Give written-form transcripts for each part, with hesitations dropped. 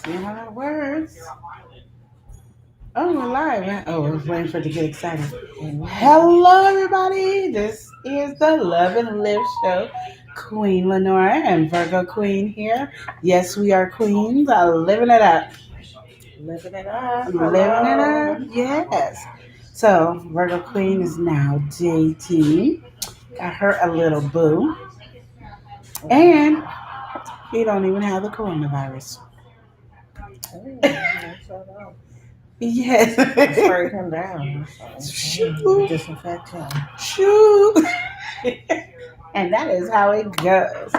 You know how that works. Oh, we're live. Huh? Oh, I was waiting for it to get excited. Hello, everybody. This is the Love and Live Show. Queen Lenora and Virgo Queen here. Yes, we are queens. Living it up. Living it up. Living it up. Yes. So, Virgo Queen is now dating. Got her a little boo. And he don't even have the coronavirus. Yes. Spray him down. Shoot. Disinfect him. Shoot. And that is how it goes.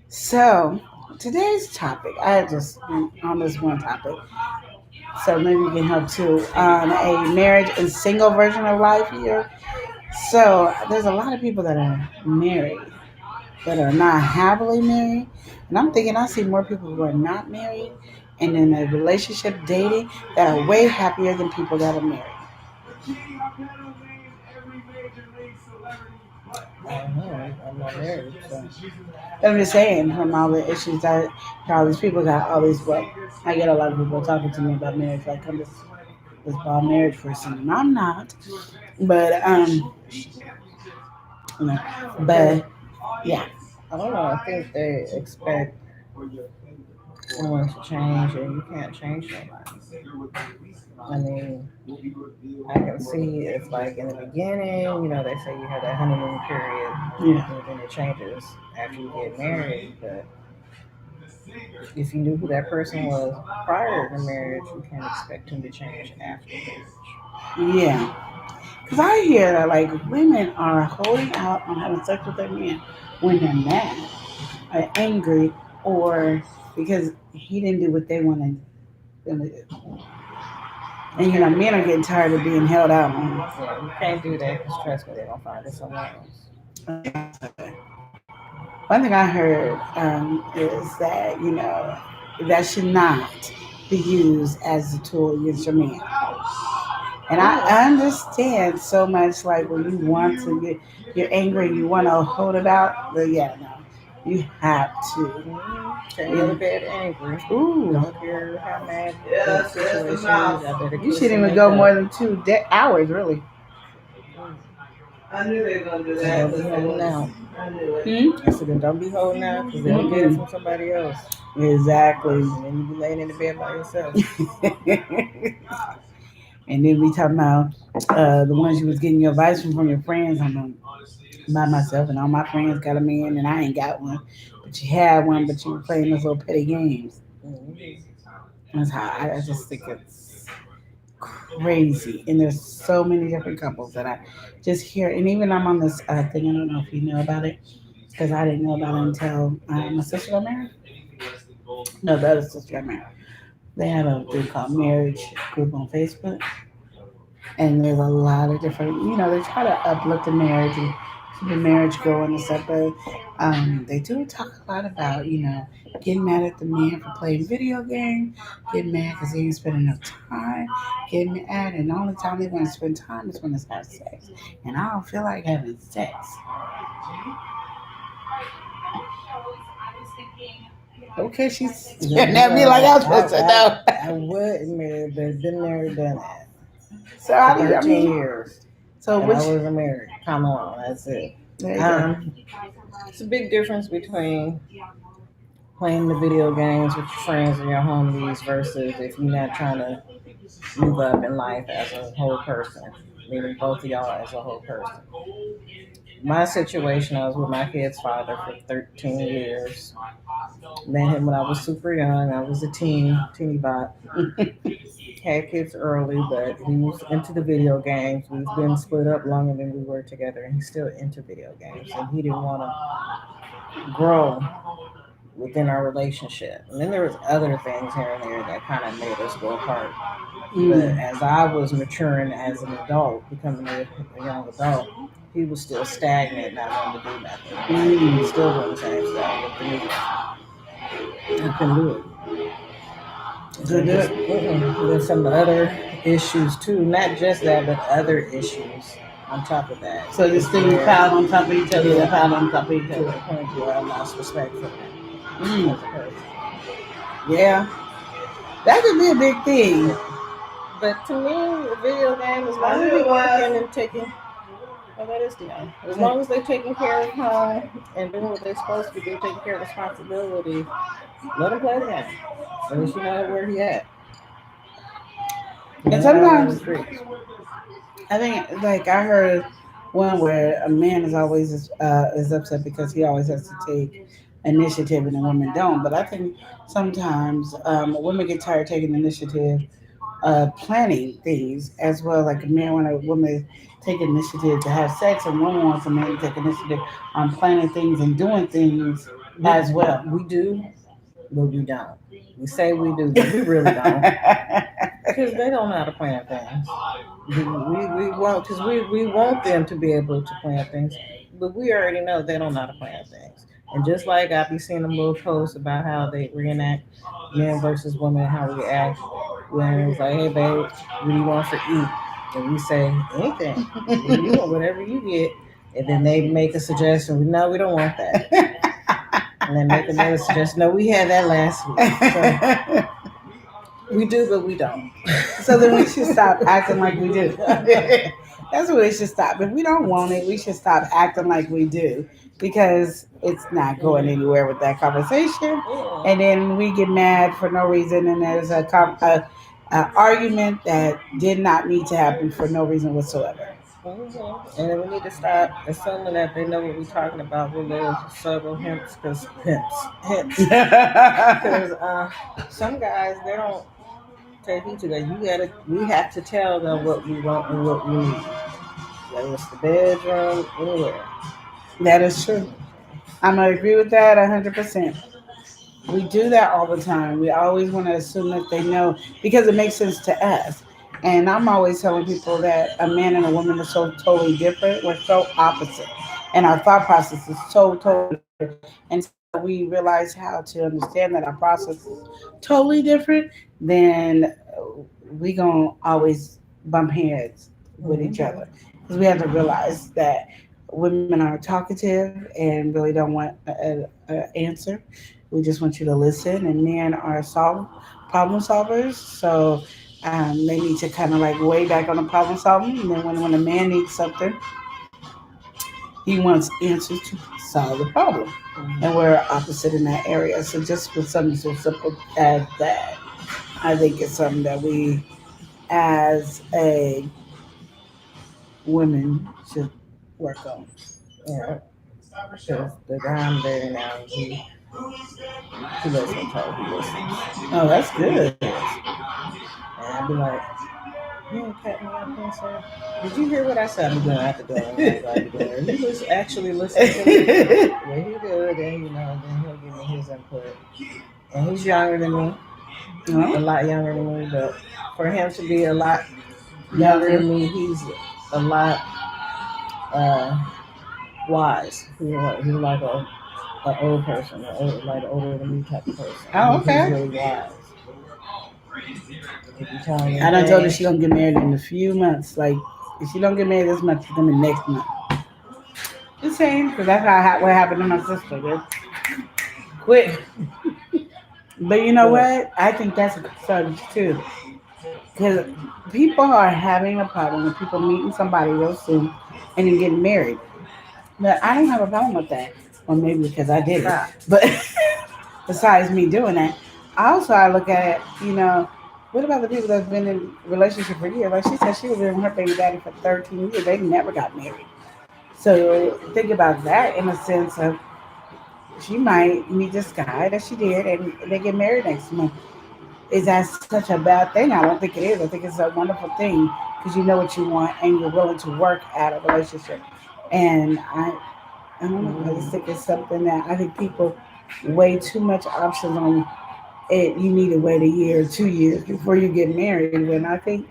So, today's topic, I just on this one topic. So maybe you can help too on a marriage and single version of life here. So there's a lot of people that are married that are not happily married. And I'm thinking I see more people who are not married and in a relationship dating that are way happier than people that are married. I don't know. I'm not married, so. I'm just saying, from all the issues that all these people got, all these, well, I get a lot of people talking to me about marriage, like I'm this ball marriage person, and I'm not. But no, but yeah, I don't know. I think they expect someone to change, and you can't change nobody. I mean, I can see it's like in the beginning, they say you have that honeymoon period, yeah, and then it changes after you get married. But if you knew who that person was prior to marriage, you can't expect him to change after marriage. yeah. Because I hear that like women are holding out on having sex with their man when they're mad, or angry, or because he didn't do what they wanted them to do. And men are getting tired of being held out on. Yeah, you can't do that because trust me, they're gonna find it somewhere else. One thing I heard is that that should not be used as a tool against your man. And I understand so much, like when you want to you're angry, you want to hold it out, but yeah, no, you have to. Can't go to bed angry. Ooh, Don't care how mad the situation is. I better you shouldn't even go more than 2 hours, really. I knew they were gonna do that. Don't be holding out. Hmm? I said, then don't be holding out because they'll get it from somebody else. Exactly. And then you be laying in the bed by yourself. And then we talking about the ones you was getting your advice from your friends. I'm by myself, and all my friends got a man, and I ain't got one. But you had one, but you were playing those little petty games. That's how I just think it's crazy. And there's so many different couples that I just hear. And even I'm on this thing. I don't know if you know about it because I didn't know about it until my sister got married. No, the other sister got married. They have a thing called marriage group on Facebook, and there's a lot of different. They try to uplift the marriage and keep the marriage going and stuff, but they do talk a lot about getting mad at the man for playing video games, getting mad because he ain't spending enough time, getting mad, and the only time they want to spend time is when it's have sex, and I don't feel like having sex. Okay, she's staring at me like I'm supposed to know. I would marry, but been married, done that. So I 13 years. So and I wasn't married. Come on, that's it. It's a big difference between playing the video games with your friends and your homies versus if you're not trying to move up in life as a whole person, meaning both of y'all as a whole person. My situation, I was with my kid's father for 13 years. Met him when I was super young. I was a teeny bot. Had kids early, but he was into the video games. We've been split up longer than we were together, and he's still into video games. And he didn't want to grow within our relationship. And then there was other things here and there that kind of made us go apart. But as I was maturing as an adult, becoming a young adult, he was still stagnant, not wanting to do nothing. He was still doing the same stuff with the music. I couldn't do it. There's some other issues too, not just that, but other issues on top of that. So this thing you piled on top of each other, you piled on top of each other. To the point where I lost respect for him as a person. Yeah. That could be a big thing. But to me, a video game, as long as they're working and taking, well, that is the end. As long as they're taking care of home and doing what they're supposed to do, taking care of responsibility, let them play the game. At least you know where he at. And sometimes I think, like I heard one where a man is upset because he always has to take initiative and a woman don't. But I think sometimes women get tired taking initiative, planning things as well. Like a man want a woman to take initiative to have sex, and woman wants a man to take initiative on planning things and doing things as well. We do, but we don't. We say we do, but we really don't. Because they don't know how to plan things. We want, because we want them to be able to plan things, but we already know they don't know how to plan things. And just like I be seeing them little posts about how they reenact men versus women, how we act when it's like, hey babe, what do you want for eat? And we say anything, you want whatever you get, and then they make a suggestion. No, we don't want that. And then make another suggestion. No, we had that last week. So we do, but we don't. So then we should stop acting like we do. That's what we should stop. If we don't want it, we should stop acting like we do because it's not going anywhere with that conversation. And then we get mad for no reason, and there's a argument that did not need to happen for no reason whatsoever. And then we need to stop assuming that they know what we're talking about with little subtle hints, because some guys, they don't take heed to that. We have to tell them what we want and what we need. Whether it's the bedroom, anywhere. That is true. I'm gonna agree with that 100%. We do that all the time. We always want to assume that they know because it makes sense to us. And I'm always telling people that a man and a woman are so totally different. We're so opposite. And our thought process is so totally different. And so we realize how to understand that our process is totally different, then we going to always bump heads with each other. Because we have to realize that women are talkative and really don't want an answer. We just want you to listen. And men are problem solvers. So they need to kind of like way back on the problem solving. And then when a man needs something, he wants answers to solve the problem. And we're opposite in that area. So just with something so simple as that, I think it's something that we as a women should work on. Yeah. Because the guy I'm dating now, he listens to he listens. Oh, that's good. And I'd be like, you ain't cut me off and say, did you hear what I said? I'm going to have to do it. He was actually listening to me. When he good, then, then he'll give me his input. And he's younger than me. A lot younger than me, but for him to be a lot younger than me, he's a lot wise. He's like an old person, like an older than me type of person. Oh, okay. He's really wise. I done told her she gonna get married in a few months. Like, if she don't get married this month, she's gonna be next month. Just saying, because that's what happened to my sister. Dude. Quit. But you know what? I think that's a good subject too. Because people are having a problem with people meeting somebody real soon and then getting married. But I don't have a problem with that. Well, maybe because I did it. But besides me doing that, I look at it, what about the people that's been in relationship for years? Like she said, she was with her baby daddy for 13 years. They never got married. So think about that in a sense of she might meet this guy that she did and they get married next month. Is that such a bad thing? I don't think it is. I think it's a wonderful thing because you know what you want and you're willing to work at a relationship. And I don't know. I just think it's something that I think people way too much options on it. You need to wait a year or 2 years before you get married. When I think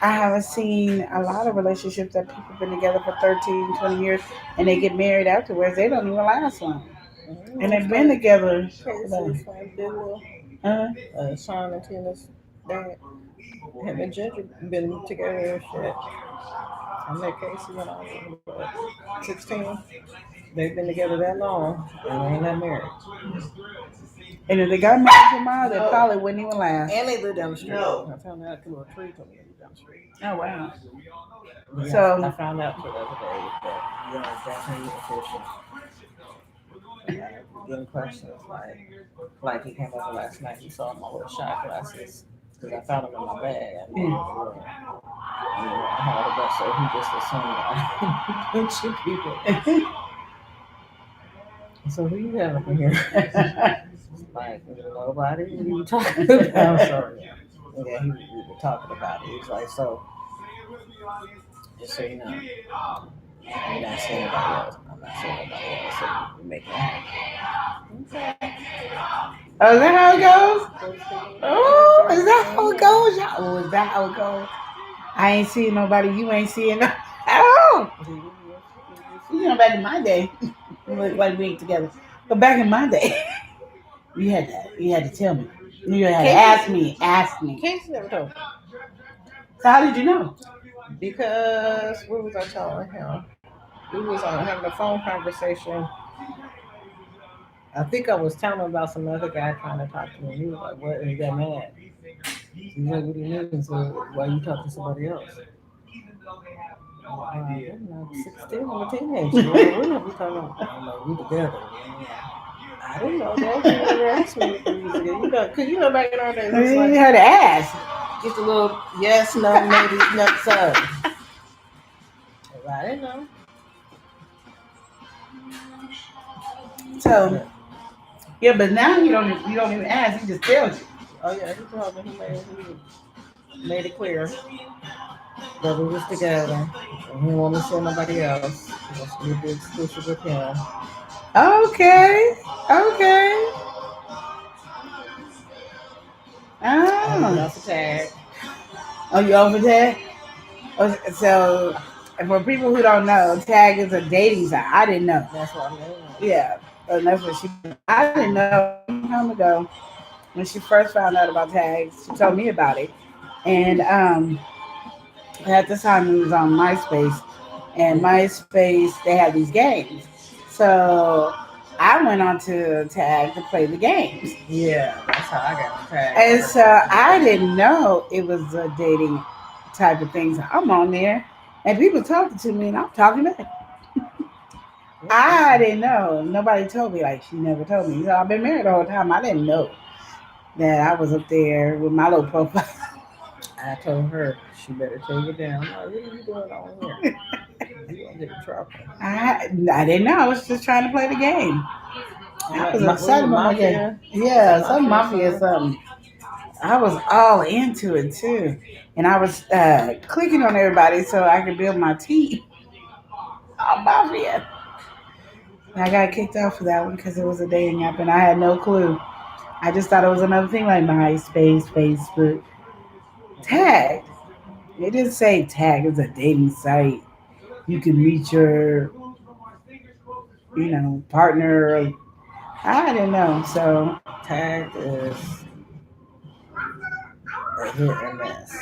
I haven't seen a lot of relationships that people have been together for 13, 20 years and they get married afterwards. They don't even last long. And they've been together. Sean and Tina's dad, him and Ginger been together and shit. I met Casey when I was 16. They've been together that long and they ain't not married. And if they got married tomorrow, they probably wouldn't even last. And they live down the street. No. I found out through a tree told me they live down the street. Oh wow. Yeah, So I found out the other day that definitely official. Getting questions like he came over last night. He saw my little shot glasses because I found them in my bag. I had a bunch, so he just assumed a bunch of people. So who you have up in here? Like nobody. What are you talking about? I'm sorry. Yeah, we were talking about it. He was like, so just so you know, you're not seeing anybody else. I'm not seeing anybody else. So you make it happen. Oh, is that how it goes? Oh, is that how it goes? Oh, is that how it goes? I ain't seeing nobody. You ain't seeing nobody. Oh! You know, back in my day, we look like we ain't together. But back in my day, you had to tell me. You had to ask me. Casey never told me. So how did you know? Because what was I telling him? We was having a phone conversation. I think I was telling him about some other guy trying to talk to me. He was like, what? And he got mad. He's like, what do you mean? So why you talking to somebody else? I'm 16, I'm a teenager. We're not talking about, we together. I didn't know that. You never asked me if we were together. Because back in our days, you had to ask. Just a little yes, no, maybe, no, so. I didn't know. So, yeah, but now you don't even ask. He just tells you. Oh yeah, he told me. He made it clear that we was together. And he won't see nobody else. He wants to be exclusive with him. Okay. Oh. I'm off the tag. Oh, you off the tag? So, for people who don't know, Tag is a dating site. I didn't know. That's what I mean. Yeah, and that's what I didn't know a long time ago when she first found out about Tag. She told me about it, and at the time it was on MySpace, and MySpace they had these games, so I went on to Tag to play the games. Yeah, that's how I got on Tag. And so I didn't know it was a dating type of thing. So I'm on there, and people talking to me, and I'm talking back. I didn't know. Nobody told me. Like, she never told me. So I've been married the whole time. I didn't know that I was up there with my little profile. I told her she better take it down. Like, what are you doing on here? You gonna get in trouble. I didn't know. I was just trying to play the game. I was excited about my game. Yeah, some mafia or something. I was all into it too, and I was clicking on everybody so I could build my team. Oh, mafia! And I got kicked off for that one because it was a dating app, and I had no clue. I just thought it was another thing like MySpace, Facebook, Tag. It didn't say Tag is a dating site. You can meet your, partner. I didn't know. So Tag is a hit and miss.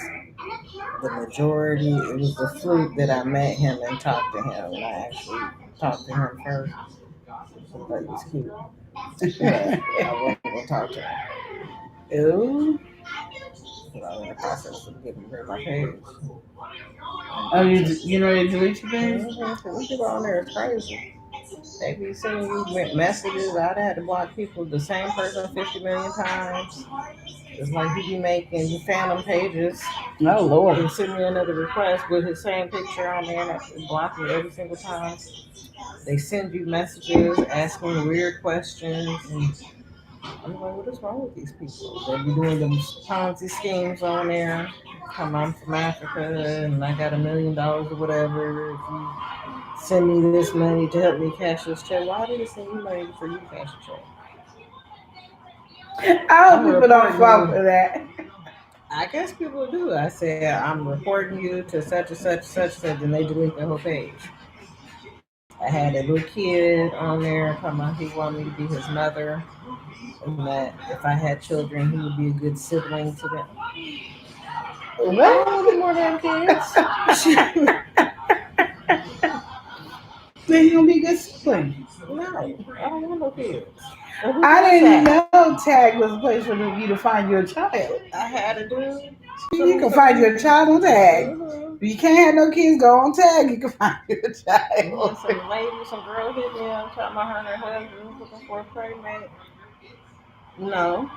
The majority, it was the fluke that I met him and talked to him, and I actually talked to him first. I thought he was cute. But I wasn't going to talk to him. Ooh. But I was in the process of giving her my page. Oh, you know to delete your page? What you on there is crazy. They be sending you messages. I'd had to block people, the same person 50 million times. It's like he be making phantom pages. Oh, Lord. And send me another request with his same picture on there, and I block me every single time. They send you messages asking weird questions, and I'm like, what is wrong with these people? They be doing them Ponzi schemes on there. I'm from Africa, and I got $1 million or whatever. If you send me this money to help me cash this check, why did they send you money for you to cash a check? I hope people don't fall for that. I guess people do. I say, I'm reporting you to such and such and such, and they delete the whole page. I had a little kid on there talking about he wanted me to be his mother, and that if I had children, he would be a good sibling to them. What? More damn kids. Then you're gonna be a good sibling. No, I don't want no kids. I didn't know Tag was a place for you to find your child. I had to do. You can find your child on Tag. Mm-hmm. If you can't have no kids, go on Tag. You can find your child. Some lady, some girl hit me up talking about her and her husband was looking for a playmate. No,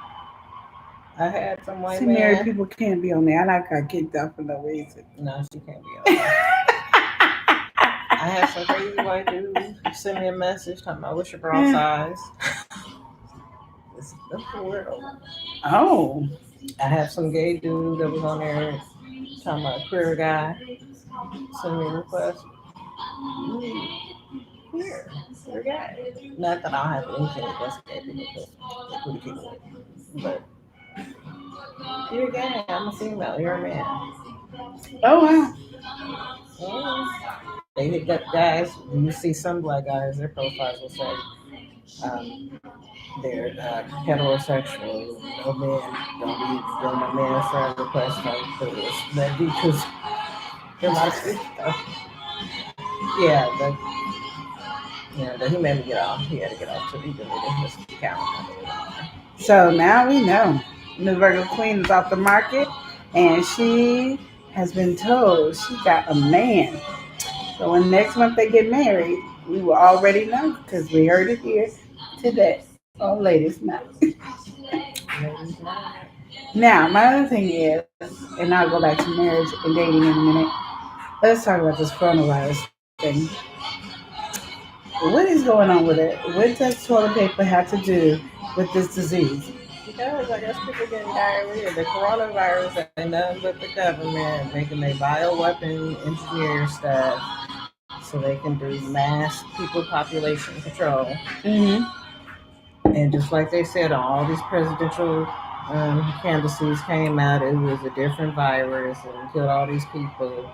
I had some white See, man. married people can't be on there. I got kicked out for no reason. No, she can't be on there. I had some crazy white dude send me a message talking about what's your bra size. That's the world. Oh. I had some gay dude that was on there talking about a queer guy. Send me a request. Queer guy. Not that I don't have anything against gay people because they're pretty people. But you're gay, I'm a female, you're a man. Oh wow. They hit that guys, you see some black guys, their profiles will say they're heterosexual, no man, don't be doing a man friend request like this. That because they're not stuff. But he made me get off. He had to get off so he deleted his account. So now we know Miss Virgo Queen is off the market, and she has been told she got a man. So when next month they get married, we will already know because we heard it here today on Ladies Night. Now, my other thing is, and I'll go back to marriage and dating in a minute. Let's talk about this coronavirus thing. What is going on with it? What does toilet paper have to do with this disease? Because I guess people getting diarrhea. The coronavirus ain't nothing but the government making their bioweapon engineer stuff so they can do mass people population control. Mm-hmm. And just like they said, all these presidential candidacies came out, it was a different virus and killed all these people,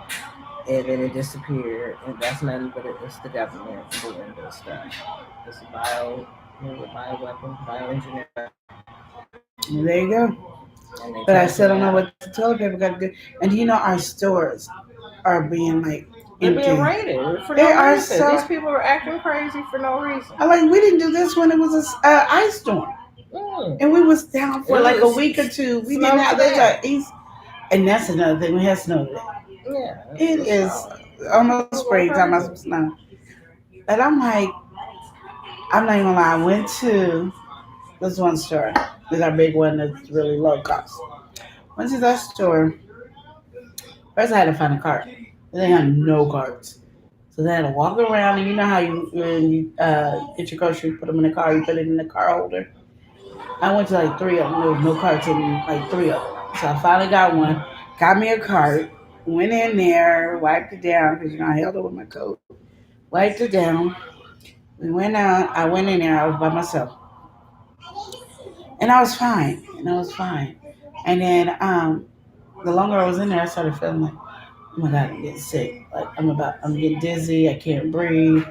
and then it disappeared. And that's nothing but it's the government doing this stuff. It's a bioweapon, bioengineer. There you go. But I still don't know what the toilet paper got to do. And do you know our stores are being like they're being raided for no reason. So, these people are acting crazy for no reason. I like we didn't do this when it was an ice storm, and we was down for like a week or two. We didn't have this and that's another thing. We had snow today. Yeah, it is almost springtime. Some snow, and I'm like, I'm not even gonna lie. I went to this one store. This is our big one that's really low cost. Went to that store. First, I had to find a cart. They had no carts. So they had to walk around, and you know how when you get your groceries, put them in the car, you put it in the car holder. I went to like 3 of them. There was no carts in like 3 of them. So I finally got one, got me a cart, went in there, wiped it down, because I held it with my coat. Wiped it down. We went out. I went in there. I was by myself. And I was fine. And then the longer I was in there, I started feeling like, oh my God, I'm getting sick. Like I'm getting dizzy. I can't breathe.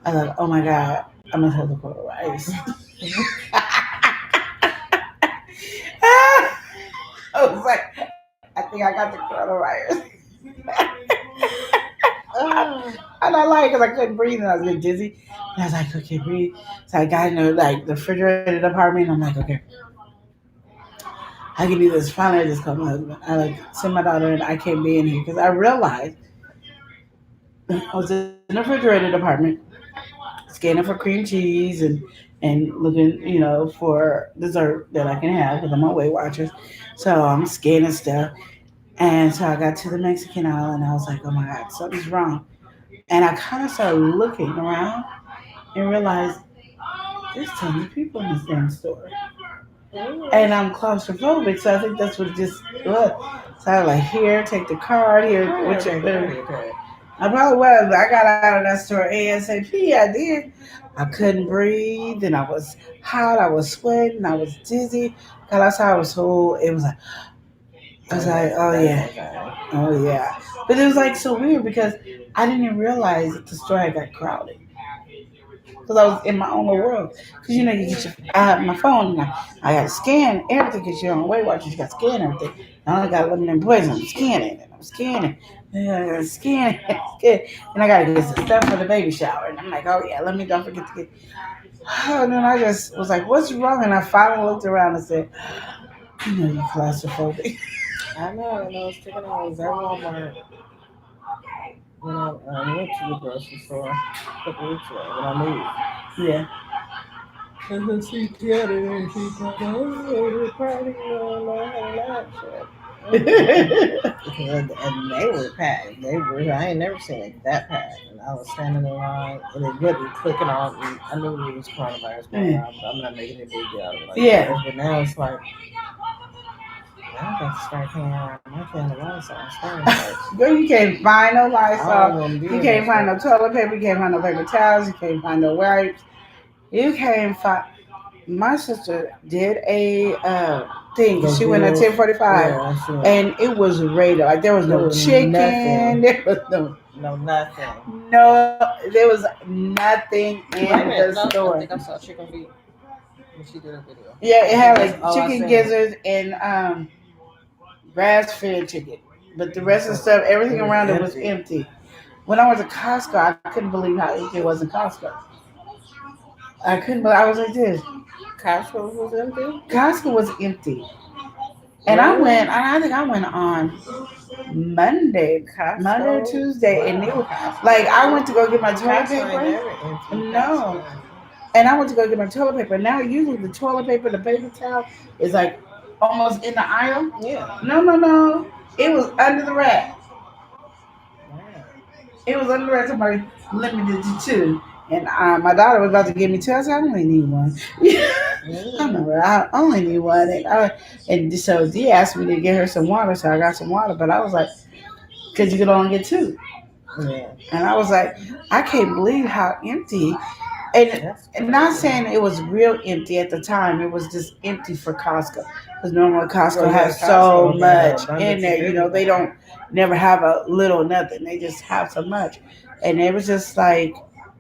I was like, oh my God, I must have the coronavirus. I was like, I think I got the coronavirus. And I like because I couldn't breathe and I was getting dizzy. And I was like, okay, breathe. So I got in the refrigerated apartment. And I'm like, okay, I can do this. Finally, I just called my husband. I sent my daughter and I can't be in here because I realized I was in a refrigerated apartment, scanning for cream cheese and looking, for dessert that I can have because I'm on Weight Watchers. So I'm scanning stuff. And so I got to the Mexican aisle and I was like, oh my God, something's wrong. And I kind of started looking around and realized there's tons of people in this damn store. And I'm claustrophobic, so I think that's what it just was. So I was like, here, take the card, here. I probably was, but I got out of that store ASAP. I did. I couldn't breathe, and I was hot, I was sweating, I was dizzy. Got outside, I was like, oh yeah. But it was like so weird because I didn't even realize that the store had got crowded. because I was in my own little world. Because you get I have my phone and I got to scan everything because you're on Weight Watchers. You got to scan everything. I only got limited points. I'm scanning and I'm scanning. And I'm scanning, and I gotta get some stuff for the baby shower. And I'm like, oh yeah, don't forget to get. And then I just was like, what's wrong? And I finally looked around and said, you're claustrophobic. I know, and I was thinking I was at Walmart when I went to the grocery store a couple weeks ago when I moved. Yeah. And she got it and she thought, oh, the party on that shit. And they were packed. I ain't never seen it that packed. And I was standing in line and it wasn't clicking on. And I knew it was coronavirus going on, but I'm not making a big deal out of it. Yeah. But now it's like, I got to start hanging around my family Lysol. Girl, you can't find no Lysol. You can't find no toilet paper. You can't find no paper towels. You can't find no wipes. You can't find. My sister did a thing. She went at 10:45, and it was raided. Like there was no chicken. Nothing. There was nothing. No, there was nothing in the store. I think I saw chicken feet when she did a video. Yeah, it had like chicken gizzards and grass-fed chicken, but the rest of the stuff, everything around it was empty. When I was at Costco, I couldn't believe how empty it was in Costco. I couldn't believe. I was like this. Costco was empty? Costco was empty. And I went, I think I went on Monday or Tuesday, and it was like I went to go get my toilet paper. No. And I went to go get my toilet paper. Now usually the toilet paper, the paper towel is like almost in the aisle. Yeah. No. It was under the rack. It was under the rack. Somebody limited to 2. And my daughter was about to give me 2. I said, I only need 1. I only need 1. And so Dee asked me to get her some water, so I got some water. But I was like, because you could only get 2. Yeah. And I was like, I can't believe how empty. And not saying it was real empty at the time. It was just empty for Costco. Because normally Costco has so much in there. They don't never have a little nothing. They just have so much. And it was just like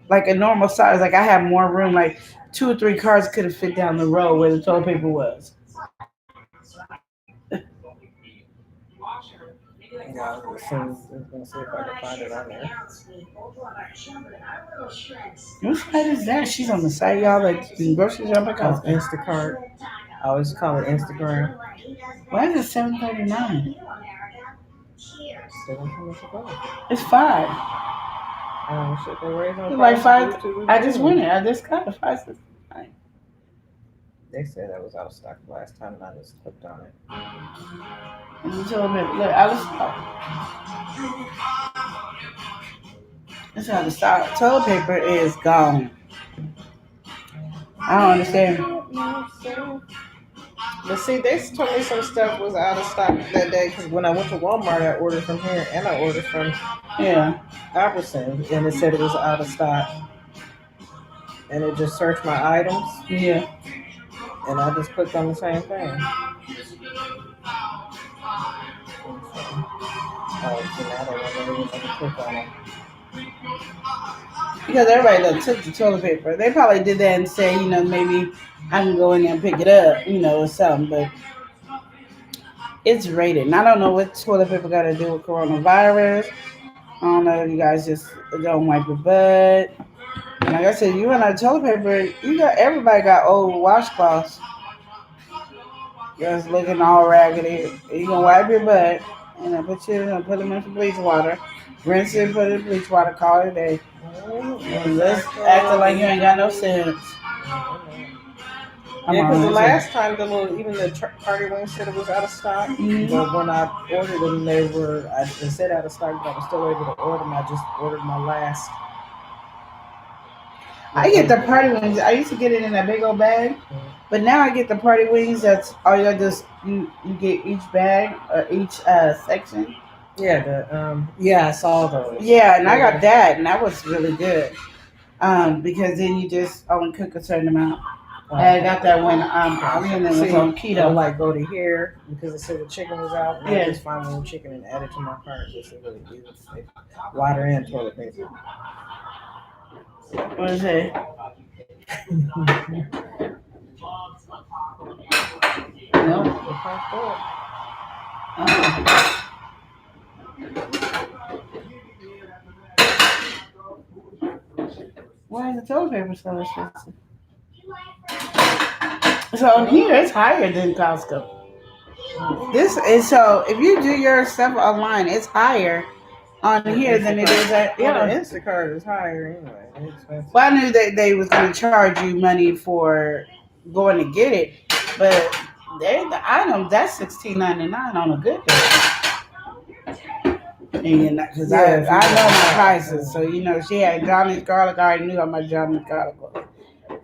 a normal size. Like I had more room. Like 2 or 3 cars could have fit down the road where the toilet paper was. Yeah, I was going to see if I can find it on there. What site is that? She's on the site, y'all. Like the grocery shop. Called Instacart. I always call it Instagram. Why is it $7.39? It's $5. Shit, they raised on like $5. I just went it. I just got it. $5.69. They said that was out of stock last time, and I just clicked on it. And you told me, look, out of stock. It's out of stock. Toilet paper is gone. I don't understand. But see, they told me some stuff was out of stock that day because when I went to Walmart, I ordered from here and I ordered from Albertsons, and it said it was out of stock. And it just searched my items. Yeah. And I just clicked on the same thing. Because everybody took the toilet paper. They probably did that and say, maybe I can go in there and pick it up, or something. But it's rated. And I don't know what toilet paper got to do with coronavirus. I don't know if you guys just don't wipe your butt. And like I said, you run out of toilet paper, everybody got old washcloths. Just looking all raggedy. You gonna wipe your butt and put them in some bleach water, rinse it, put it in bleach water, call it a day. And let's acting like you ain't got no sense. Yeah, because the last time even the party wings said it was out of stock. Mm-hmm. But when I ordered them, they said out of stock, but I was still able to order them. I just ordered my last. I get the party wings. I used to get it in that big old bag, but now I get the party wings. That's all you just you get each bag or each section. Yeah, I saw those. Yeah, and I got that, and that was really good. Because then you just only cook a certain amount. I got that when Alina was on keto. I go to here because it said the chicken was out. And I just find one chicken and add it to my cart. Just to really do water and toilet paper. What is it? Nope. Oh. Why is the toilet paper so expensive? So here it's higher than Costco. This is so if you do your stuff online, it's higher on here than it is at Yeah, the Instacart is higher anyway. Well, I knew that they was going to charge you money for going to get it, but the item that's $16.99 on a good day. And because I know my prices, so she had Johnny's garlic. I already knew how much Johnny's garlic was,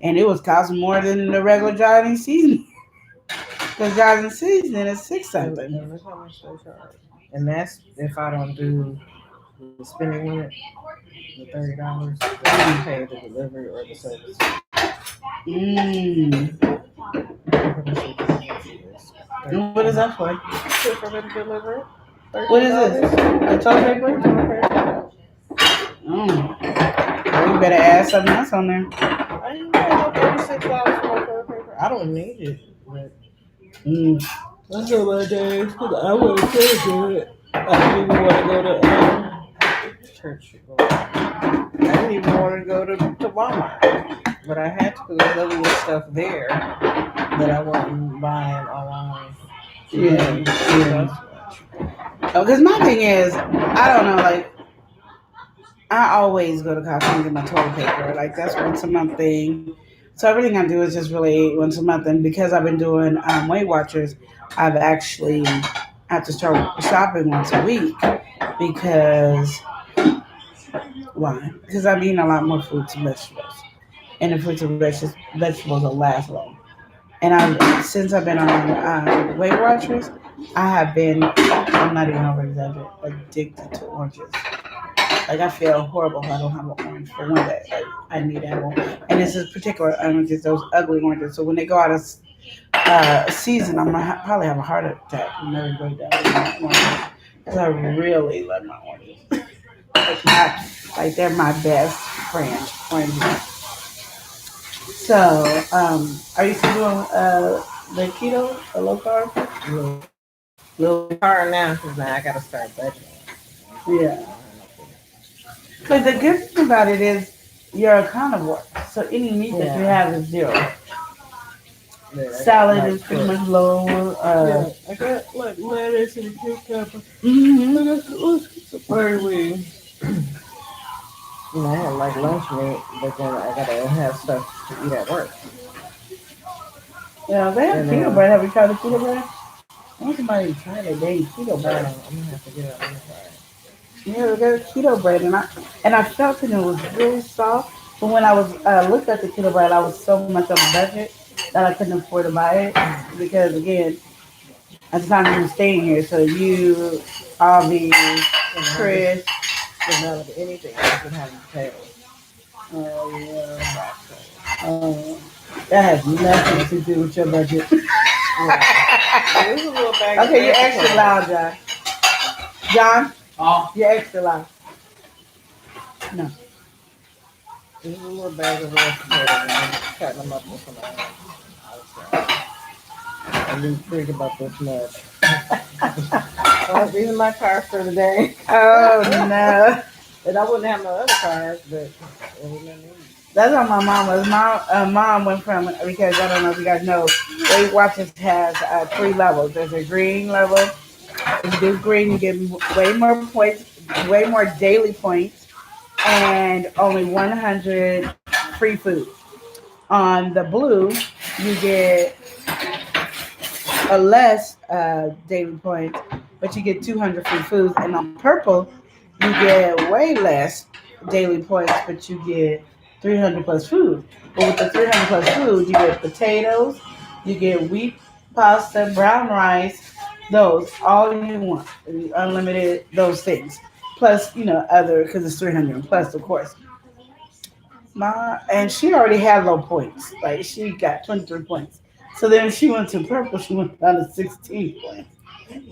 and it was costing more than the regular Johnny's seasoning. Because Johnny's seasoning is $6 something. And look how much they charge. And that's if I don't do the spending limit, the $30 that you pay the delivery or the service. What is that for? For them to deliver it. What is this? The toilet paper? Well, you better add something else on there. I didn't pay no $36 for toilet paper. I don't need it, but that's on my days because I want to good. I didn't even want to go to church. I didn't even want to go to Walmart, but I had to because there was stuff there that I wasn't buying online. Yeah. Because my thing is, I don't know, like, I always go to Costco and get my toilet paper. Like, that's once a month thing. So everything I do is just really once a month. And because I've been doing Weight Watchers, I've actually have to start shopping once a week. Because, why? Because I'm eating a lot more fruits and vegetables. And the fruits and vegetables will last long. And since I've been on Weight Watchers, I have been, I'm not even over exaggerating, addicted to oranges. Like, I feel horrible if I don't have an orange for one day. Like, I need animal. And this is particular oranges, those ugly oranges. So when they go out of season, I'm going to probably have a heart attack and never go down. Because I really love my oranges. like they're my best friend. Oranges. So, are you still doing the keto, the low carb? Low carb now because now I got to start budgeting. Yeah. But the good thing about it is you're a carnivore, so any meat that you have is zero. Yeah, salad is pretty much low. I got like lettuce and cucumber. It's a bird wings. I have like lunch meat, but then I gotta have stuff to eat at work. Yeah, they have keto bread. Have you tried the keto bread? I want somebody to try that dang keto bread. I'm gonna have to get it on the side. Yeah, there's keto bread, and I felt that it was really soft. But when I was looked at the keto bread, I was so much on a budget that I couldn't afford to buy it because again, at the time we were staying here, so you, Avi, Chris, anything else would have potatoes. Oh yeah. That has nothing to do with your budget. Okay, you're extra loud, John. John? You're extra loud. No. This is a little bag of roast potatoes and I'm cutting them up with some I didn't think about this much. Well, these are my carbs for the day. Oh no. And I wouldn't have no other carbs, but that's how my mom was. Mom went from, because I don't know if you guys know, Weight Watchers has 3 levels. There's a green level. If you do green, you get way more points, way more daily points, and only 100 free food. On the blue, you get a less daily points, but you get 200 free foods. And on purple, you get way less daily points, but you get 300 plus food. But with the 300 plus food, you get potatoes, you get wheat, pasta, brown rice, those, all you want. Unlimited, those things. Plus, other, because it's 300 plus, of course. And she already had low points. Like, she got 23 points. So then she went to purple, she went down to 16 points.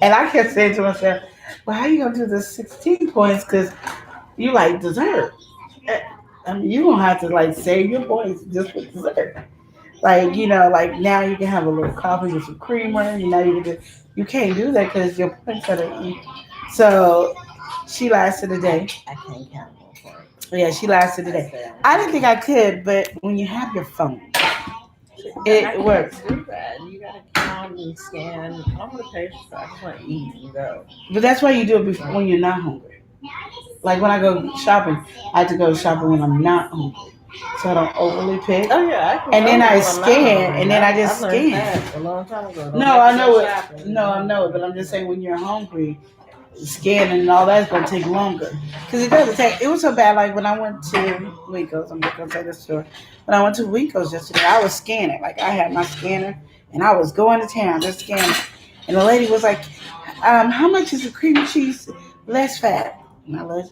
And I kept saying to myself, well, how you going to do the 16 points? Because you like dessert. I mean, you're gonna have to like save your voice just for dessert. Like, like now you can have a little coffee with some creamer, and now you can't do that because your points are to eat. So she lasted a day. I can't count no points. Yeah, she lasted a day. I didn't think I could, but when you have your phone, it works. Do that. You gotta count and scan. I don't want to pay for stuff. I just want to eat and go. But that's why you do it before, when you're not hungry. Like when I go shopping, I have to go shopping when I'm not hungry, so I don't overly pick. Oh yeah, I can. And then I scan, and then I just scan. That a long time ago. No, I know it. No, I know it. But I'm just saying, when you're hungry, scanning and all that's gonna take longer because it doesn't take. It was so bad. Like when I went to Winko's, I'm not gonna say the store. When I went to Winko's yesterday, I was scanning. Like I had my scanner, and I was going to town just scanning. And the lady was like, "How much is the cream cheese less fat?" And I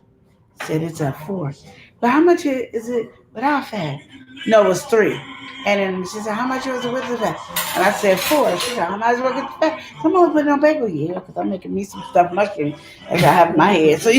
said it's a 4. But how much is it without fat? No, it was 3. And then she said, how much was it with the fat? And I said 4. She said, how much was it with the fat? Someone put it on bagel, yeah, because I'm making me some stuffed mushroom as I have in my head. So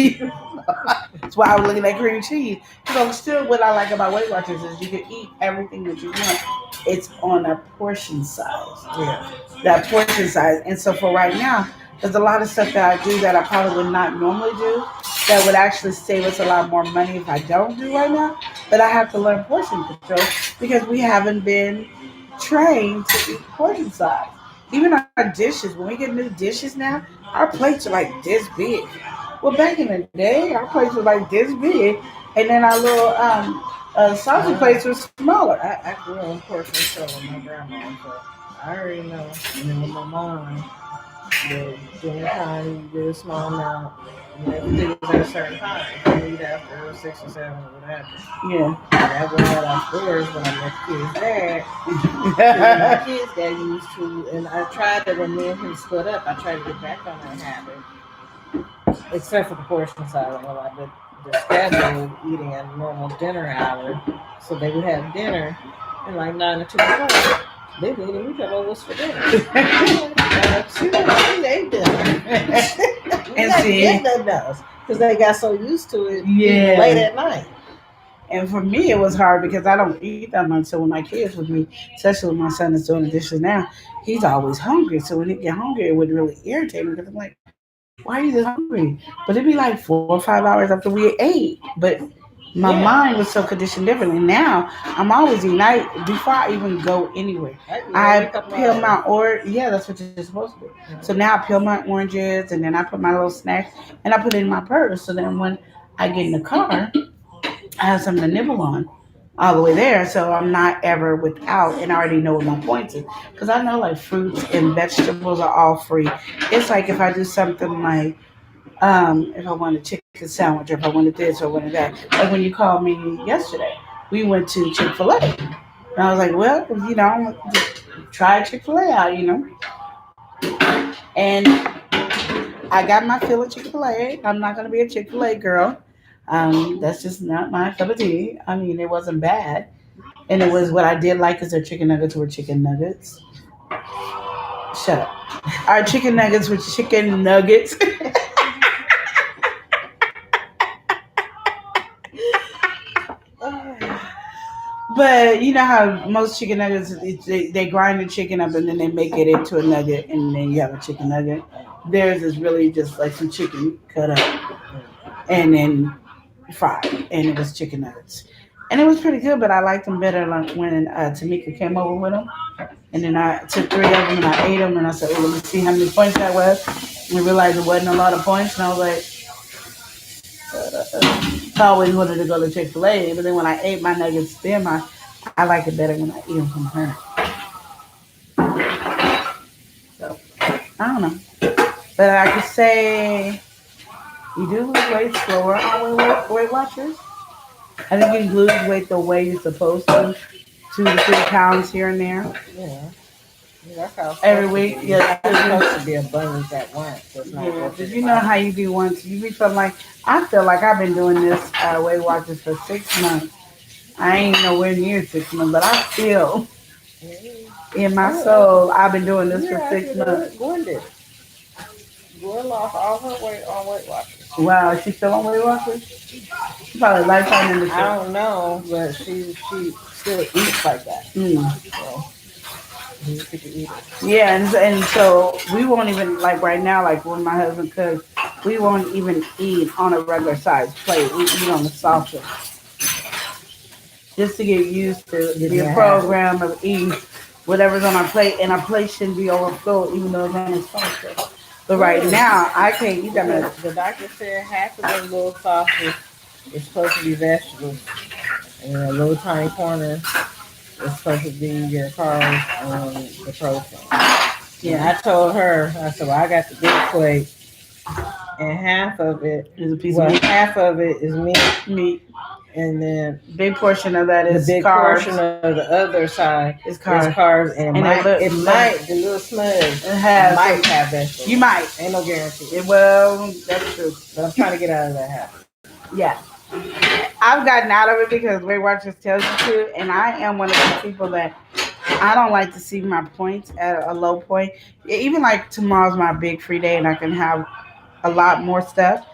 that's why I was looking at cream cheese. So still, what I like about Weight Watchers is you can eat everything that you want. It's on a portion size. Yeah. That portion size. And so for right now, there's a lot of stuff that I do that I probably would not normally do that would actually save us a lot more money if I don't do right now. But I have to learn portion control because we haven't been trained to eat portion size. Even our dishes, when we get new dishes now, our plates are like this big. Well, back in the day, our plates were like this big, and then our little sausage plates were smaller. I grew up in portion control with my grandma, so I already know. My mom. During time, you do a small amount. You have to do it at a certain time. You eat after 6 or 7 or whatever. Yeah. That was what I forced when I met kids there. My kids got used to, and I tried to, when me and him split up, I tried to get back on that habit. Except for the portion size. I know I did the schedule of eating at a normal dinner hour. So they would have dinner and like 9 or 2 o'clock. They didn't even tell us what's for dinner. They dinner. And see, because they got so used to it yeah, late at night. And for me, it was hard because I don't eat that much. So when my kids with me, especially when my son is doing the dishes now, he's always hungry. So when he get hungry, it would really irritate me because I'm like, why are you this hungry? But it'd be like 4 or 5 hours after we ate. But my mind was so conditioned differently. Now I'm always eating. Before I even go anywhere, I peel my orange. Yeah, that's what you're supposed to do. So now I peel my oranges and then I put my little snacks and I put it in my purse. So then when I get in the car, I have something to nibble on all the way there, so I'm not ever without, and I already know what my points is. Because I know like fruits and vegetables are all free. It's like if I do something like, if I want a chicken sandwich, or if I wanted this or wanted that. Like when you called me yesterday, we went to Chick-fil-A. And I was like, well, I'm gonna just try Chick-fil-A out. And I got my fill of Chick-fil-A. I'm not gonna be a Chick-fil-A girl. That's just not my cup of tea. I mean, it wasn't bad, and it was what I did like is their chicken nuggets were chicken nuggets. Shut up. Our chicken nuggets were chicken nuggets. But you know how most chicken nuggets they grind the chicken up and then they make it into a nugget and then you have a chicken nugget. Theirs is really just like some chicken cut up and then fried, and it was chicken nuggets. And it was pretty good, but I liked them better like when Tamika came over with them. And then I took 3 of them and I ate them, and I said, well, let me see how many points that was. And I realized it wasn't a lot of points, and I was like, I always wanted to go to Chick-fil-A, but then when I ate my nuggets, I like it better when I eat them from her. So, I don't know. But I could say you do lose weight slower on Weight Watchers. I think you lose weight the way you're supposed to, 2 to 3 pounds here and there. Yeah. That's how every week. Yeah, it's supposed to be abundance at once. So yeah, because you know how you do once. You be feeling like, I feel like I've been doing this Weight Watchers for 6 months. I ain't nowhere near 6 months, but I feel in my soul I've been doing this for 6 months. Gwen did. Gwen lost all her weight on Weight Watchers. Wow, is she still on Weight Watchers? She probably lifetime I membership. don't know, but she still eats like that. Mm. So she's a picky eater. Yeah, and so we won't even like right now. Like when my husband cooks, we won't even eat on a regular size plate. We eat on the saucer just to get used to Getting the a habit. program of eating whatever's on our plate, and our plate shouldn't be overfilled even though it's on the saucer. But right Really? now, I can't eat that much. The doctor said half of those little sauces is supposed to be vegetables, and a little tiny corner is supposed to be your carbs and the protein. Yeah, I told her, I said, well, I got the big plate, and half of it, It's a piece of meat. half of it is Meat. and then Big portion of that the is big carbs. portion of the other side It's is carbs. carbs, and And it might, the little smudge, It has. might have vegetables. You might. Ain't no guarantee. Well, that's true. But I'm trying to get out of that habit. Yeah. I've gotten out of it because Weight Watchers tells you to, and I am one of those people that I don't like to see my points at a low point. Even like tomorrow's my big free day and I can have a lot more stuff.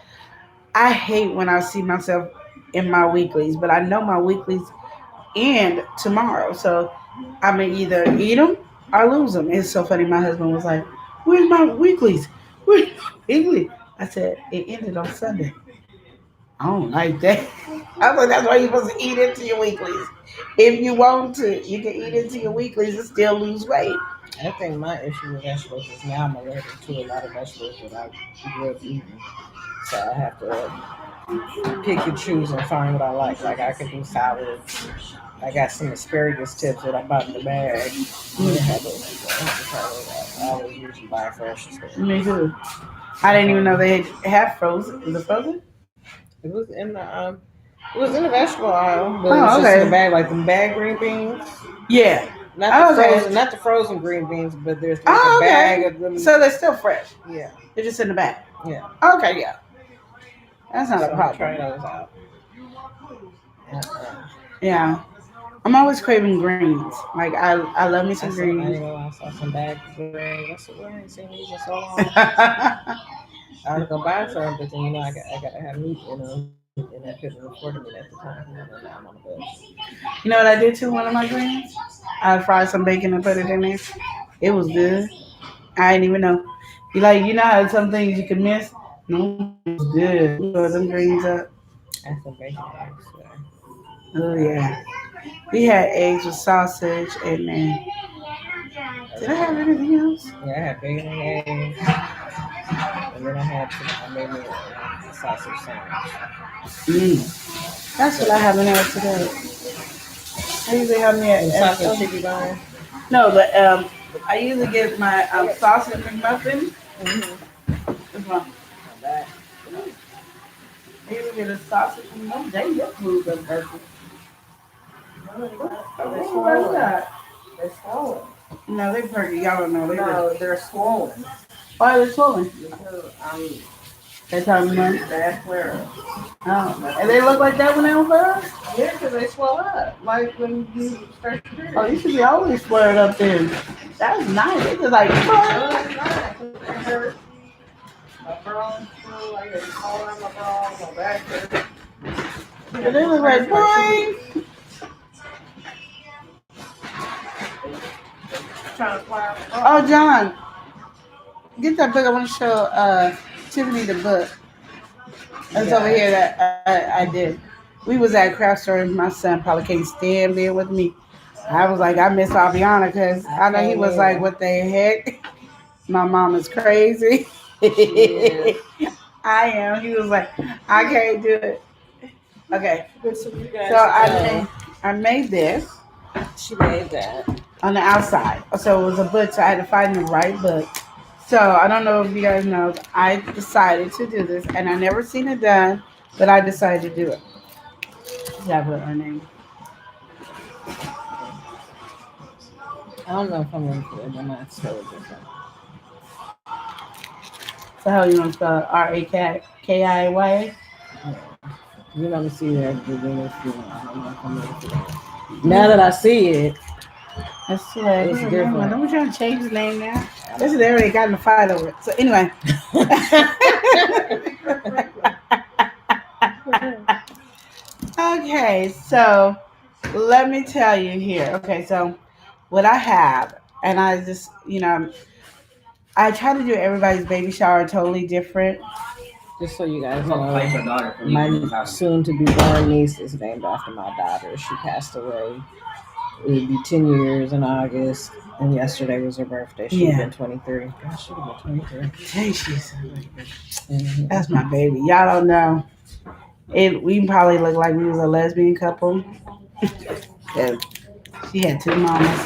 I hate when I see myself in my weeklies, but I know my weeklies end tomorrow. So I may either eat them or lose them. It's so funny. My husband was like, "Where's my weeklies? Where's my weekly?" I said, "It ended on Sunday." I don't like that. I was like, that's why you're supposed to eat into your weeklies. If you want to, you can eat into your weeklies and still lose weight. I think my issue with vegetables is now I'm allergic to a lot of vegetables that I grew up eating. So I have to pick and choose and find what I like. Like I can do salads. I got some asparagus tips that I bought in the bag. I didn't have those before. I have to try those out. I always usually buy fresh asparagus. Me too. I didn't even know they had frozen. Is it frozen? It was in the vegetable aisle, but it was just in the bag, like the bag green beans. Yeah. Not the frozen green beans, but there's like a bag of them. So they're still fresh. Yeah. They're just in the bag. Yeah. Okay, yeah. That's not a problem. Try those out. Yeah. I'm always craving greens. Like I love me some greens. I saw some bags of greens. I said, well, I ain't seen these in so long. I was gonna buy some, but then I gotta have meat in them. And I couldn't afford them at the time. I'm on the budget. You know what I did to one of my greens? I fried some bacon and put it in there. It was good. I didn't even know. You know how some things you can miss? No, it was good. You throw them greens up. I had some bacon eggs. Oh yeah. We had eggs with sausage and then did I have anything else? Yeah, I had bacon and eggs. And then I made me a sausage sandwich. That's what I haven't had today. I usually have me a sausage chicken bone. No, but I usually get my sausage McMuffin. This one. I usually get a sausage McMuffin. Dang, your food's up perfect. They're swollen. They're swollen. No, they're perky. Y'all don't know. They're swollen. Why are they swollen? Because That's how we know. that's where. Oh, and they look like that when they don't flare up? Yeah, because they swell up. Like when you start to drink. Oh, you should be always flared up then. That's nice. They just like. It hurt. My brawn through. I got to call out my brawn. My back hurt. And they look like, boy. Trying to fly. Oh, John, get that book. I want to show Tiffany the book. That's over here that I did. We was at craft store and my son probably can't stand there with me. I was like, I miss Aviana because I know he was like, what the heck? My mom is crazy. I am. He was like, I can't do it. Okay. So I made this. She made that. On the outside. So it was a book, so I had to find the right book. So I don't know if you guys know, I decided to do this, and I never seen it done, but I decided to do it. Yeah, I put her name. I don't know if I'm going to do it. I might spell it different. So how you want to spell it? RAKIA? You let me see that. Now that I see it, That's right. It's different. Don't be trying to change his name now. This is they already got in a fight over it. So anyway. Okay, so let me tell you here. Okay, so what I have, and I just, I try to do everybody's baby shower totally different. Just so you guys know, my soon to be born niece is named after my daughter. She passed away. It would be 10 years in August, and yesterday was her birthday. She would have been 23. Gosh, she would have been 23. Dang, that's my baby. Y'all don't know. We probably look like we was a lesbian couple. 'Cause she had two mamas.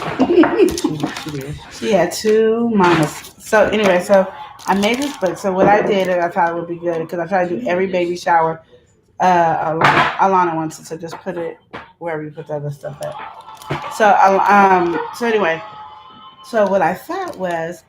She had two mamas. So anyway, so I made this book. So what I did, and I thought it would be good because I try to do every baby shower. Alana wants it, so just put it wherever you put the other stuff at. So anyway, so what I thought was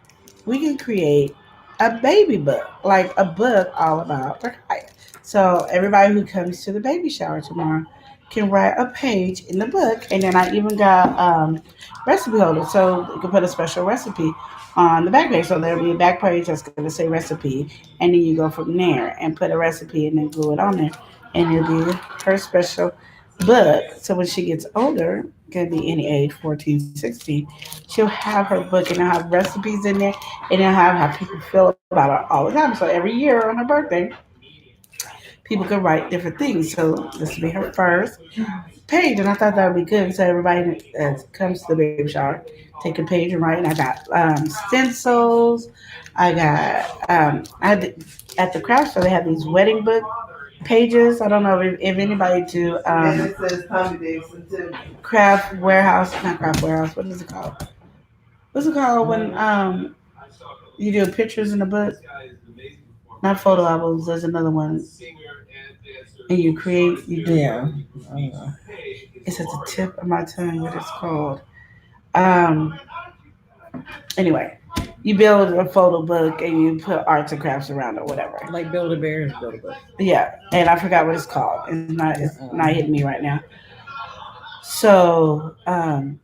we can create a baby book, like a book all about Rakaya. So everybody who comes to the baby shower tomorrow can write a page in the book, and then I even got recipe holders, so you can put a special recipe on the back page. So there'll be a back page that's going to say recipe, and then you go from there and put a recipe and then glue it on there, and it'll be her special book. So when she gets older, can be any age, 14, 16, she'll have her book and it'll have recipes in there and it'll have how people feel about her all the time. So every year on her birthday, people can write different things. So this will be her first page, and I thought that would be good. So everybody that comes to the baby shower, take a page and write. And I got stencils. I got at the craft store they have these wedding book pages. I don't know if anybody do And it says Tommy Davidson too. craft warehouse, not craft warehouse. What is it called? What's it called when you do pictures in a book? Not photo albums. There's another one, and you do. Yeah. I don't know. It's at the tip of my tongue. What it's called? Um. Anyway, you build a photo book and you put arts and crafts around it, whatever. Like Build a Bear is Build a Book. Yeah, and I forgot what it's called. It's not hitting me right now. So I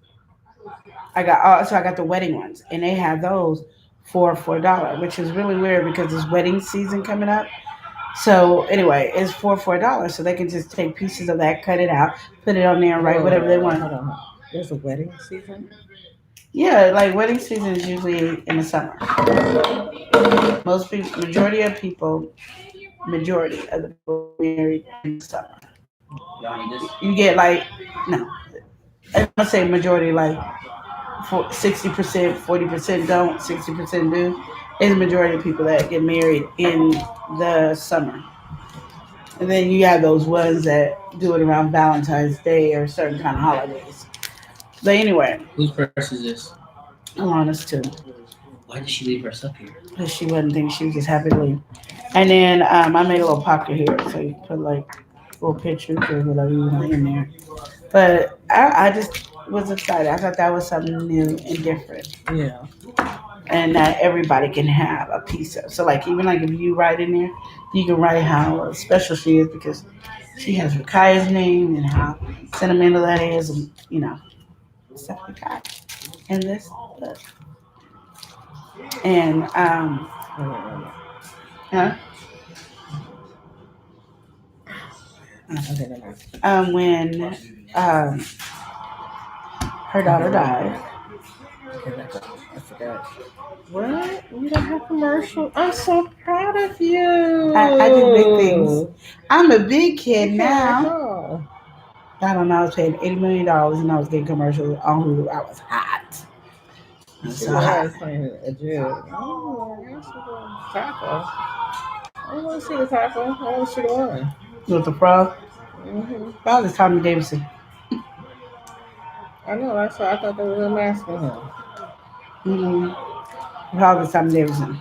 got the wedding ones, and they have those for $4, which is really weird because it's wedding season coming up. So anyway, it's for $4, so they can just take pieces of that, cut it out, put it on there, and write whatever they want. Hold on. There's a wedding season. Yeah, like wedding season is usually in the summer. Most people, majority of the people married in the summer. You get like no, I'm gonna say majority like 60%, 40% don't, 60% do. It's the majority of people that get married in the summer. And then you have those ones that do it around Valentine's Day or certain kind of holidays. But anyway, Whose purse is this? Alana's too. Why did she leave hers up here? Because she wasn't thinking, she was just happy to leave. And then I made a little pocket here, so you can put like little pictures or whatever you want in there. But I just was excited. I thought that was something new and different. Yeah. And that everybody can have a piece of. So like even like if you write in there, you can write how special she is because she has Rakaya's name and how sentimental that is, and stuff like that. And this book. And huh? When her daughter died. I forgot. What? We don't have commercial. I'm so proud of you. I do big things. I'm a big kid now. Now. I don't know. I was paying $80 million and I was getting commercials on Hulu. I was hot. I was so hot. A Jew. Oh, I guess we're taco. I want to see the taco. I want to see the one. With the frog? Mm-hmm. Frog is Tommy Davidson. I know. That's why I thought they were going to mask him. Mm-hmm. Frog is Tommy Davidson.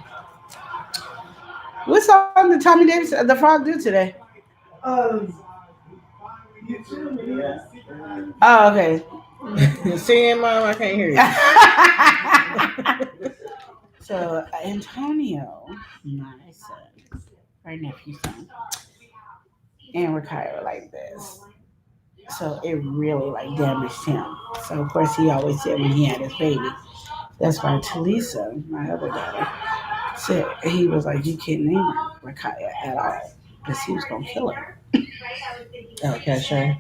What song did Tommy Davidson, the frog, do today? YouTube, yeah. Oh, okay. See, Mom, I can't hear you. So Antonio, my son, our nephew's son, and Rakaya were like this. So it really like damaged him. So of course he always said when he had his baby. That's why Talisa, my other daughter, said he was like, you can't name her Rakaya at all because he was gonna kill her. Oh, Cache.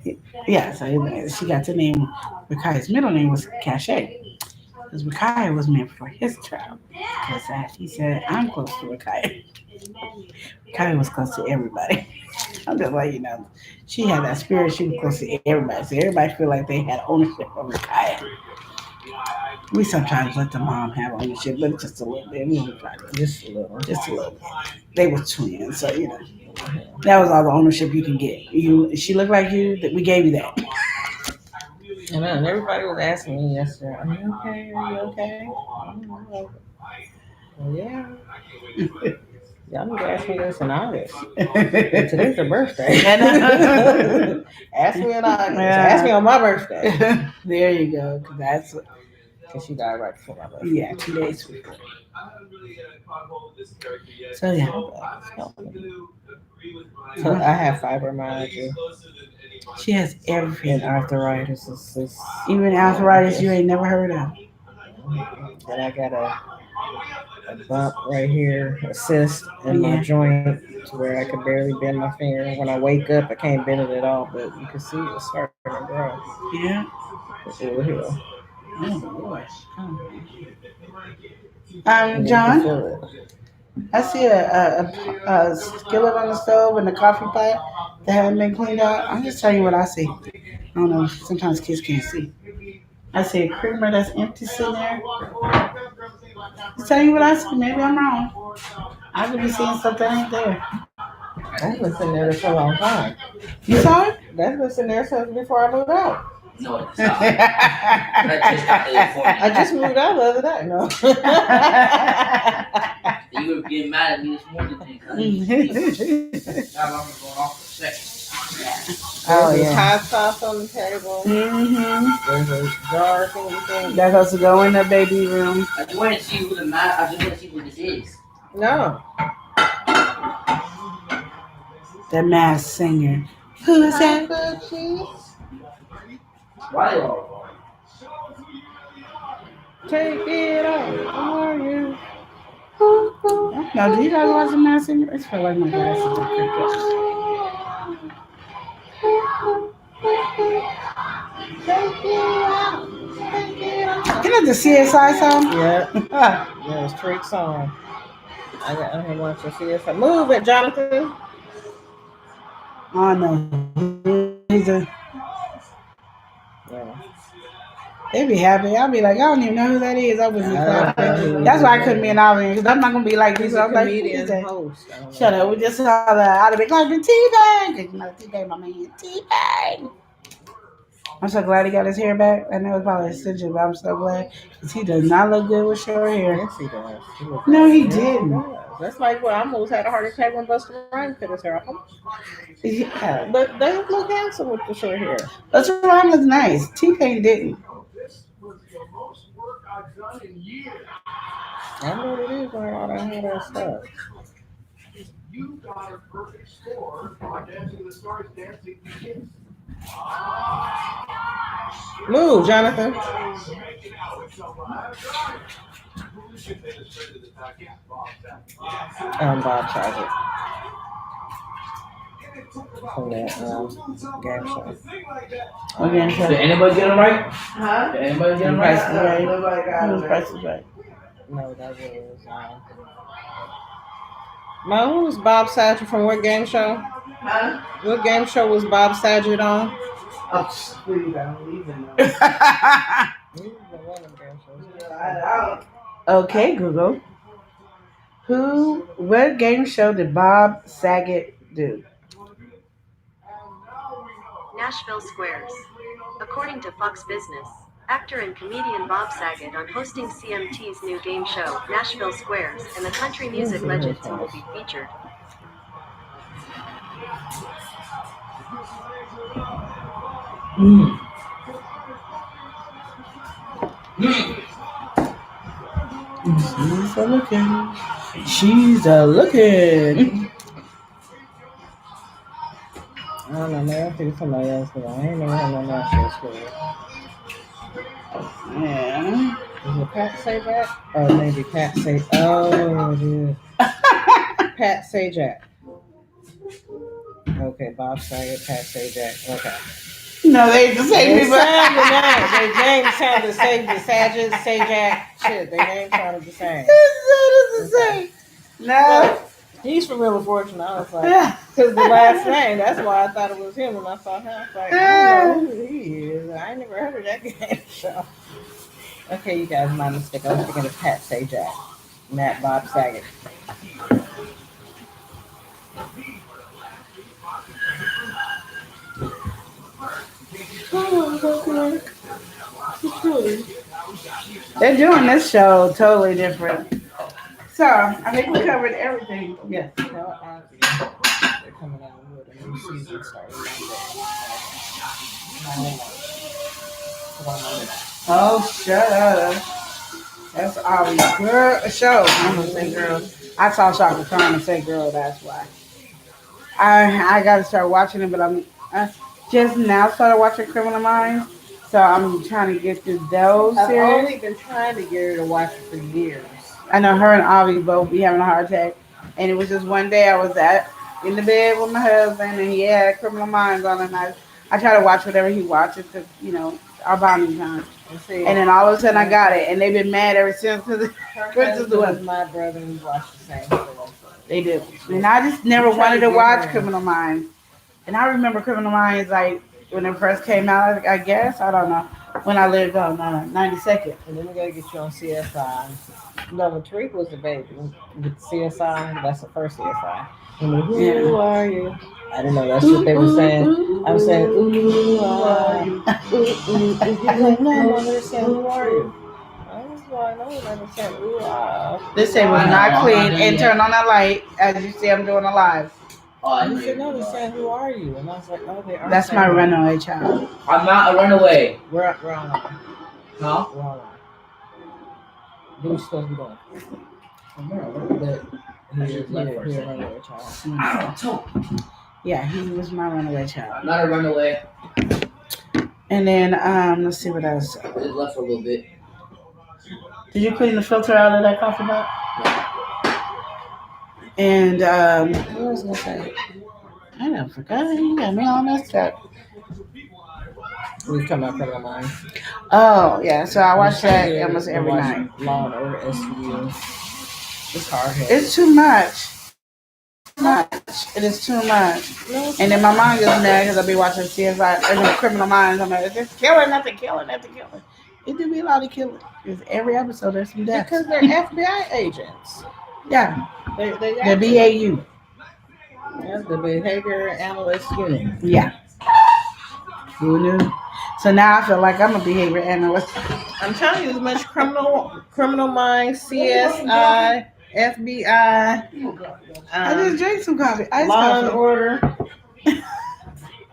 Yeah, so she got the name. Rakai's middle name was Cache. Because Rakai was meant for his child. Because he said, I'm close to Rakai. Rakai was close to everybody. I'm just like, she had that spirit. She was close to everybody. So everybody feel like they had ownership of Rakai. We sometimes let the mom have ownership, but just a little bit. We don't try to. Just a little bit. They were twins, so that was all the ownership you can get. She looked like you. That we gave you that. And then everybody was asking me yesterday, "Are you okay? Are you okay?" Well, yeah. Y'all need to ask me this in August. Today's her birthday. Ask me in August. Ask me on my birthday. There you go. Because she died right before my birthday. Yeah, 2 days before. So yeah. So I have fibromyalgia. She has everything. And arthritis. Even arthritis you ain't never heard of. Then I got a bump right here, a cyst in my joint to where I could barely bend my finger. When I wake up, I can't bend it at all, but you can see it's starting to grow. Yeah. It will heal. John, I see a skillet on the stove and a coffee pot that haven't been cleaned out. I'm just telling you what I see. I don't know. Sometimes kids can't see. I see a creamer that's empty sitting there. Just telling you what I see. Maybe I'm wrong. I could be seeing something that ain't there. That's been sitting there for a long time. You saw it? That's been sitting there since before I moved out. No, it's not. I just moved out the other day. No. You were getting mad at me this morning. Now I'm going off for a second. There's hot sauce on the table. Mm-hmm. There's a jar of anything. That has to go in the baby room. I just want to see who the I just want to see what this is. No. The Masked Singer. Who is that? Why all? Take it off. How are you? No, do you guys watch The Masked Singer? I feel like my glasses are crooked. Isn't that the CSI song? Yeah. Yeah, it's Trick's song. I haven't watched the CSI. Move it, Jonathan. Oh no. They be happy. I'll be like, I don't even know who that is. I wasn't clapping. That's why I couldn't be an audience because I'm not gonna be like this. I was like, host. Shut up. We just saw that. I'd have been clapping T-Bag. T-Bag, my man. T-Bag. I'm so glad he got his hair back. I know it's probably extension, but I'm so glad because he does not look good with short hair. Yes, he does. No, he didn't. That's like what I almost had a heart attack when Busta Rhymes cut his hair off. Yeah, but they look handsome with the short hair. Busta Rhymes looks nice. T-Pain didn't. I know what it is when all that stuff. You got a perfect score on Dancing with the Stars Dancing Begins. Move, Jonathan. Bob Charger. From that game show. Okay, so did anybody get it right? Huh? Did anybody get it Price right? is Right. Nobody got Whose it. Price is Right? No, that was who's Bob Saget from what game show? Huh? What game show was Bob Saget on? Oh, please, I don't even know. Okay, Google. What game show did Bob Saget do? Nashville Squares. According to Fox Business, actor and comedian Bob Saget on hosting CMT's new game show, Nashville Squares, and the country music legends who will be featured. She's a looking. She's a looking. I don't know, maybe I think somebody else, but I ain't never had no Nashville Squares. Yeah. Is it Pat Sajak? Or maybe Pat Sajak. Oh, dude. Pat Sajak. Okay, Bob Saget, Pat Sajak. Okay. No, they ain't the same They people. sound the name. Their names sound the same. The Sajak. Shit, their names sounded the same. It's the same. No. He's from Wheel of Fortune. I was like, Yeah. because the last name. That's why I thought it was him when I saw him. I was like, I don't know who he is. I ain't never heard of that game show. Okay, you guys, my mistake. I was thinking of Pat Sajak, not Bob Saget. They're doing this show totally different. So I think we covered everything. Yeah. No, they're coming out with a new season starting Monday. Oh, shut up. That's Aubrey's girl show. I'm gonna say girl. I saw Shaka Khan and say girl. That's why. I gotta start watching it, but I just now started watching Criminal Minds, so I'm trying to get through those I've series. only been trying to get her to watch it for years. I know her and Avi both be having a heart attack, and it was just one day I was in the bed with my husband, and he had Criminal Minds on, and I try to watch whatever he watches because our bonding time. And then all of a sudden I got it, and they've been mad ever since. Her husband was my brother, and we watched the same show. They do. And I just never wanted to watch Criminal Minds. And I remember Criminal Minds like when it first came out, I guess. I don't know. When I lived on 92nd. And then we gotta get you on CSI. No, when Tariq was a baby with CSI, that's the first CSI. And who are you? I didn't know that's what they were saying. I was saying, who are you? No, I don't understand. Who are you? I was like, I don't understand. Who are you? This thing was not clean. And turn on that light as you see I'm doing a live. And he said, no, they're saying, who are you? And I was like, oh, they are. That's my runaway child. I'm not a runaway. We're on. Huh? We're on. What are you supposed to be doing? He's a runaway child. Yeah, he was my runaway child. I'm not a runaway. And then let's see what else. I just left for a little bit. Did you clean the filter out of that coffee pot? And what was I gonna say? I don't forgot. You got me all messed up. We come out Criminal Minds. Oh yeah, so I watch that almost every night. Law and Order SVU. It's hard. It's too much. It is too much. And then my mom gets mad because I be watching CSI and Criminal Minds. I'm like, it's killing, nothing killing. It do be a lot of killing. Because every episode there's some deaths. Because they're FBI agents. Yeah. They're BAU. That's the Behavior Analyst Unit. Yeah. Who knew? So now I feel like I'm a behavior analyst. I'm telling you, as much Criminal Minds, CSI, FBI. I just drank some coffee. Law and Order.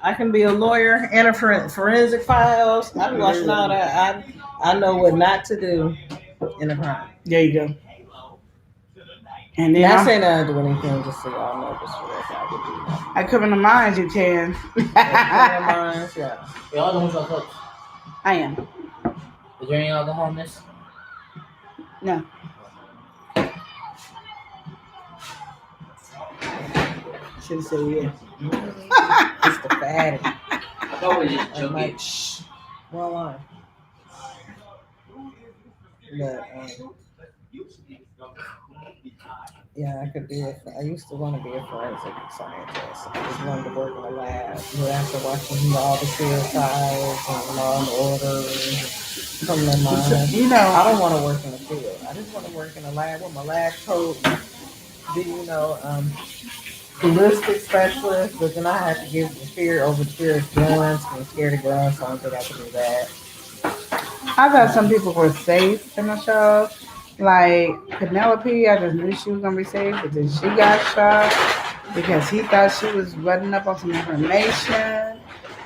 I can be a lawyer and a forensic files. I'm watching all that. I know what not to do in a crime. There you go. And then Not saying I don't do anything, just so y'all know this for that I come in the minds you can. Minds, yeah. Y'all don't want to I am. Is there any alcohol in this? No. Should have said yeah. It's the fatty. I thought we just I'm joking. like, shh. Well on. But yeah, I used to want to be a forensic scientist. I just wanted to work in a lab. But after watching all the CSIs and Law and Order from the mind, I don't want to work in the field. I just want to work in a lab with my lab coat. Ballistic specialist, but then I have to give the fear of guns. I'm scared of guns, so I don't think I can do that. I thought some people were safe in the show. Like Penelope, I just knew she was gonna be safe, but then she got shot because he thought she was running up on some information.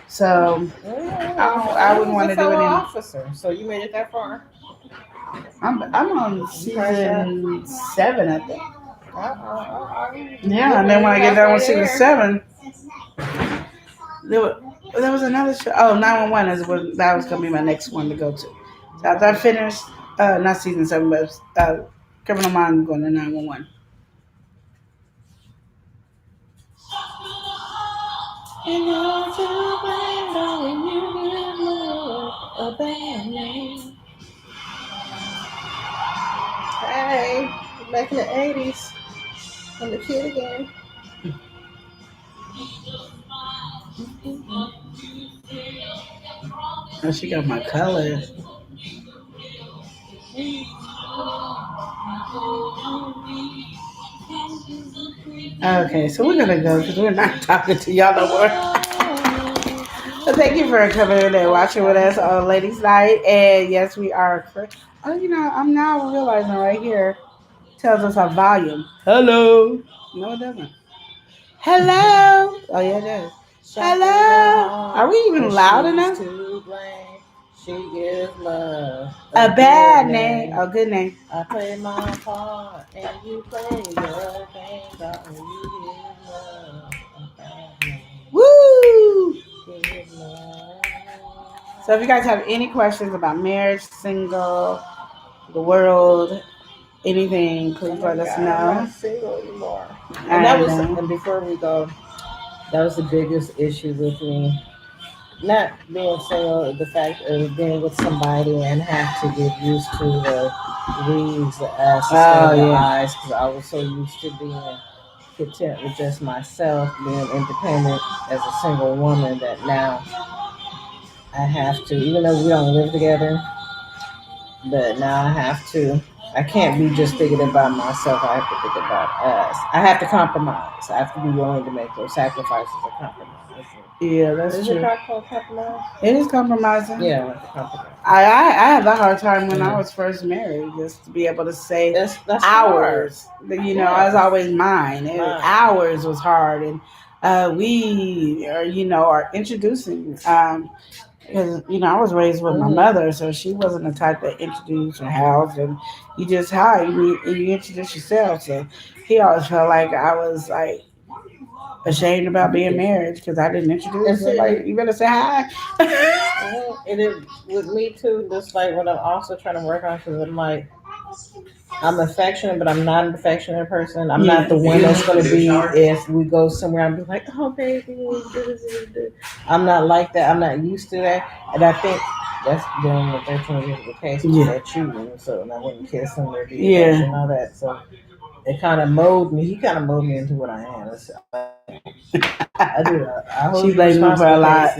So I wouldn't want to do it. Officer, so you made it that far? I'm on season 7, I think. Yeah, and then when I get done with season 7, there was another show. Oh, 911 that was gonna be my next one to go to. So after I finished, not season 7, but Criminal Minds, going to 911. And you're to blame, darling, you give love a bad name. Hey, back in the 80s, I'm the kid again. Oh, she got my colors. Okay, so we're gonna go because we're not talking to y'all no more. So thank you for coming in and watching with us on Ladies Night. And yes, we are. Oh, I'm now realizing right here tells us our volume. Hello. No, it doesn't. Hello. Oh yeah, it does. Hello. Are we even loud enough? She gives love A bad name. A good name. I play my part and you play your thing. Darling, you give love a bad name. Woo! Give love. So if you guys have any questions about marriage, single, the world, anything, please let us I'm know. not single anymore. And before we go, that was the biggest issue with me. Not being single, the fact of being with somebody and have to get used to the weaves, the ass, the eyes, because I was so used to being content with just myself, being independent as a single woman, that now I have to, even though we don't live together, but now I can't be just thinking about myself. I have to think about us. I have to compromise. I have to be willing to make those sacrifices or compromise. Yeah, that's Is true. it called compromise? It is compromising. Yeah, I have to compromise. I had a hard time when I was first married, just to be able to say That's hours. I was always mine. Hours was hard, and we are introducing. Because I was raised with my mother, so she wasn't the type that introduced her house, and you just hi, you introduce yourself. So he always felt like I was like ashamed about being married because I didn't introduce her. Like, you better say hi. It is with me too. Just like what I'm also trying to work on, because I'm like, I'm affectionate, but I'm not an affectionate person. I'm not the one that's going to be, if we go somewhere, I'll be like, oh, baby. I'm not like that. I'm not used to that. And I think that's dealing with 13 years of the case that you knew. So, and I wouldn't kiss him or do and all that. So, it kind of molded me. He kind of molded me into what I am. I do. I hold she blames me for a lot.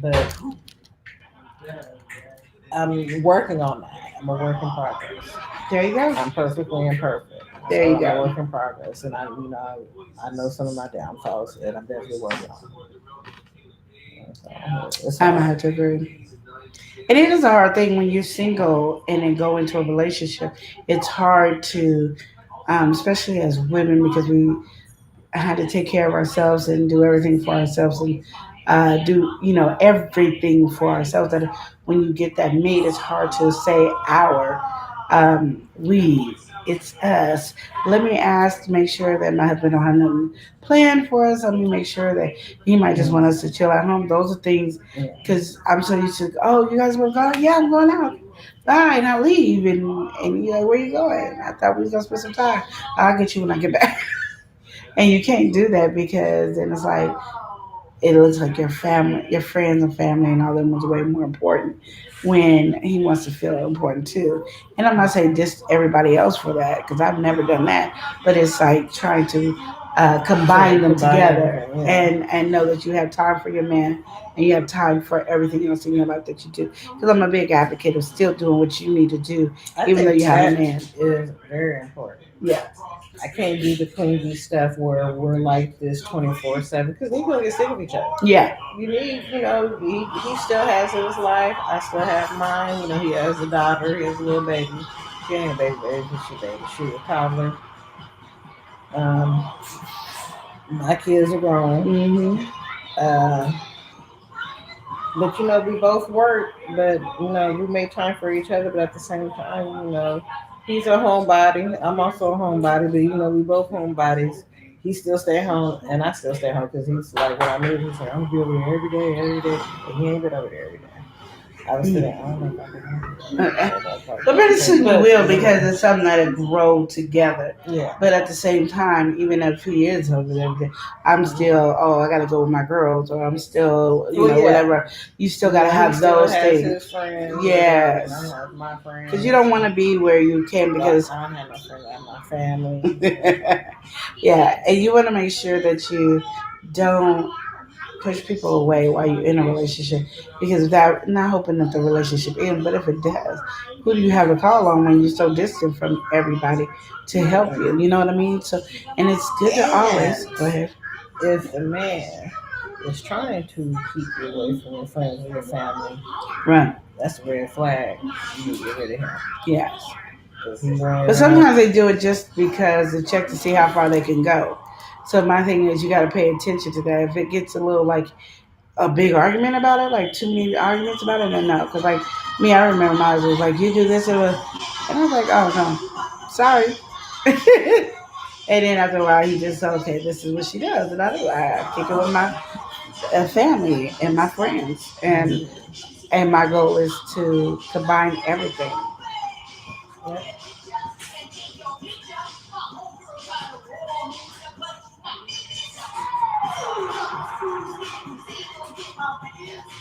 But I'm working on that. I'm a work in progress. There you go. I'm perfectly imperfect. There you go. I'm a work in progress, and I know some of my downfalls, and I'm definitely working on it. I'm gonna have to agree. And it is a hard thing when you're single and then go into a relationship. It's hard to, especially as women, because we had to take care of ourselves and do everything for ourselves and do everything for ourselves. That when you get that mate, it's hard to say our we. It's us. Let me ask to make sure that my husband don't have nothing planned for us. Let me make sure that he might just want us to chill at home. Those are things because I'm so used to. Oh, you guys want to go? Yeah, I'm going out. Bye, and I leave. And you're like, where you going? I thought we was gonna spend some time. I'll get you when I get back. And you can't do that because then it's like it looks like your family, your friends and family and all them was way more important when he wants to feel important too. And I'm not saying just everybody else for that because I've never done that, but it's like trying to combine them together and know that you have time for your man and you have time for everything else in your life that you do. Because I'm a big advocate of still doing what you need to do, even though you have a man. Is very important. Yeah. I can't do the clingy stuff where we're like this 24/7 because we're gonna get sick of each other. Yeah. You need, he still has his life. I still have mine. He has a daughter. He has a little baby. She ain't a baby, she's a toddler. My kids are grown. Mm-hmm. But we both work. But we make time for each other. But at the same time, he's a homebody. I'm also a homebody, but we both homebodies. He still stay home, and I still stay home because he's like, when I move, he's like, I'm gonna be over here every day, and he ain't been over there every day. I was sitting. I don't know if I can. But pretty soon you will because it's something that'll grow together. Yeah. But at the same time, even though 2 years over and everything, I'm still, I got to go with my girls, or I'm still, whatever. You still got to have those things. His friends, yes. And I have my friends. Because you don't want to be where you can because. I don't have no friends. I have my family. Yeah. And you want to make sure that you don't push people away while you're in a relationship, because that, not hoping that the relationship ends, but if it does, who do you have to call on when you're so distant from everybody to help you? You know what I mean? So, and it's good to always go ahead. If the man is trying to keep you away from your friends and your family, right? That's a red flag. You need to get rid of him. Yes. But sometimes they do it just because to check to see how far they can go. So my thing is, you got to pay attention to that. If it gets a little like a big argument about it, like too many arguments about it, then no. Because like me, I remember my husband was like, "You do this," and I was like, "Oh no, sorry." And then after a while, he just said, "Okay, this is what she does," and I kick it with my family and my friends, and my goal is to combine everything. Yep.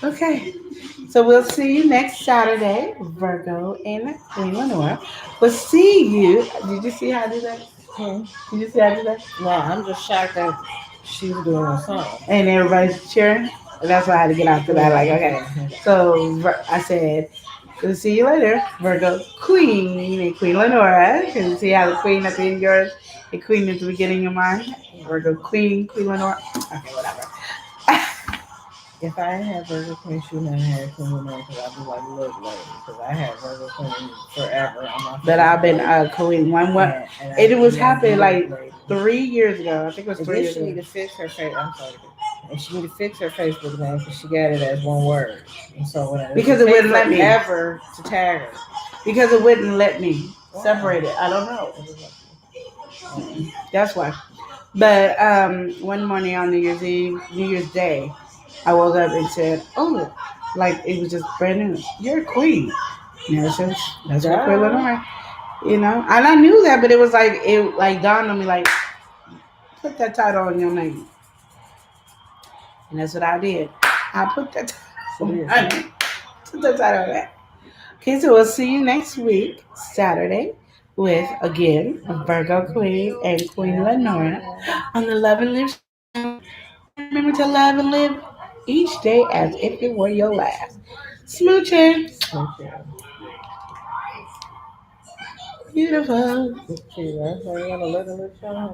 Okay, so we'll see you next Saturday, Virgo and Queen Lenore. We'll see you. Did you see how I do that? Did you see how I do that? No, I'm just shocked that she's doing a song. And everybody's cheering. And that's why I had to get out to that. Like, okay. So I said, we'll see you later, Virgo Queen and Queen Lenore. Can you see how the Queen at the end of yours, the Queen at the beginning of mine? Virgo Queen Lenore. Okay, whatever. If I had Virgo Queen, she wouldn't have had Queen Lenore because I'd be like, look, lady, because I had Virgo Queen forever on my. But I've been Queen one. And it was happening like 3 years ago. I think it was 3 years ago. She need to fix her face. I'm sorry. And she need to fix her Facebook name because she got it as one word. And so when because it wouldn't let me ever to tag her. Because it wouldn't let me separate it. I don't know. That's why. But one morning on New Year's Day, I woke up and said, "Oh, like it was just brand new. You're a queen." That's what Queen Lenore. You know, and I knew that, but it was like it dawned on me like, put that title on your name, and that's what I did. I put that title on my name. Put that title on that. Okay, so we'll see you next week, Saturday, with again Virgo Queen and Queen Lenore on the Love and Live show. Remember to love and live each day as if it were your last. Smooching. Beautiful. Okay, that's why you want to live and live show.